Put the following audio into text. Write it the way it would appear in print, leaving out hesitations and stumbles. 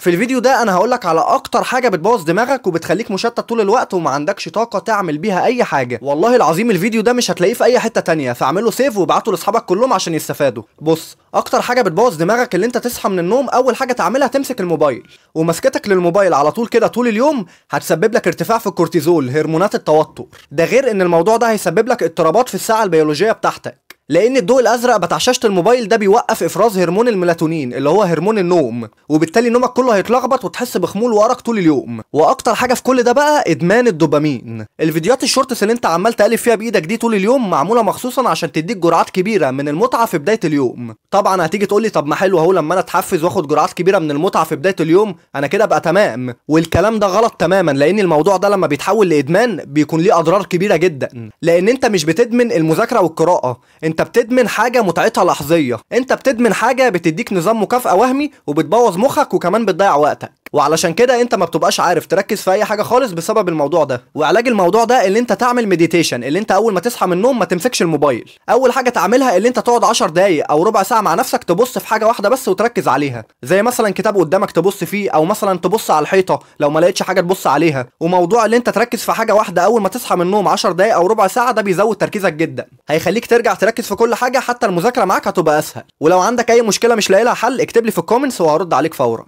في الفيديو ده انا هقولك على اكتر حاجه بتبوظ دماغك وبتخليك مشتت طول الوقت وما عندكش طاقه تعمل بيها اي حاجه. والله العظيم الفيديو ده مش هتلاقيه في اي حته تانية، فاعمله سيف وابعته لاصحابك كلهم عشان يستفادوا. بص، اكتر حاجه بتبوظ دماغك اللي انت تصحى من النوم اول حاجه تعملها تمسك الموبايل، ومسكتك للموبايل على طول كده طول اليوم هتسبب لك ارتفاع في الكورتيزول هرمونات التوتر. ده غير ان الموضوع ده هيسبب لك اضطرابات في الساعه البيولوجيه بتاعتك، لان الضوء الازرق بتاع شاشه الموبايل ده بيوقف افراز هرمون الميلاتونين اللي هو هرمون النوم، وبالتالي نومك كله هيتلخبط وتحس بخمول وارق طول اليوم. واكتر حاجه في كل ده بقى ادمان الدوبامين. الفيديوهات الشورتس اللي انت عمال تقلب فيها بايدك دي طول اليوم معموله مخصوصا عشان تديك جرعات كبيره من المتعه في بدايه اليوم. طبعا هتيجي تقول لي طب ما حلو اهو، لما انا اتحفز واخد جرعات كبيره من المتعه في بدايه اليوم انا كده ابقى تمام. والكلام ده غلط تماما، لان الموضوع ده لما بيتحول لادمان بيكون ليه اضرار كبيره جدا. لان انت مش بتدمن المذاكره والقراءه، انت بتدمن حاجه متعتها لحظيه، انت بتدمن حاجه بتديك نظام مكافاه وهمي وبتبوظ مخك وكمان بتضيع وقتك. وعلشان كده انت ما بتبقاش عارف تركز في اي حاجه خالص بسبب الموضوع ده. وعلاج الموضوع ده اللي انت تعمل مديتيشن، اللي انت اول ما تصحى من النوم ما تمسكش الموبايل. اول حاجه تعملها اللي انت تقعد 10 دقايق او ربع ساعه مع نفسك تبص في حاجه واحده بس وتركز عليها، زي مثلا كتاب قدامك تبص فيه، او مثلا تبص على الحيطه لو ما لقيتش حاجه تبص عليها. وموضوع اللي انت تركز في حاجه واحده اول ما تصحى من النوم 10 دقايق او ربع ساعه ده بيزود تركيزك جدا، هيخليك ترجع تركز في كل حاجه، حتى المذاكره معاك هتبقى اسهل. ولو عندك اي مشكله مش لاقي لها حل اكتب لي في الكومنتس وهرد عليك فورا.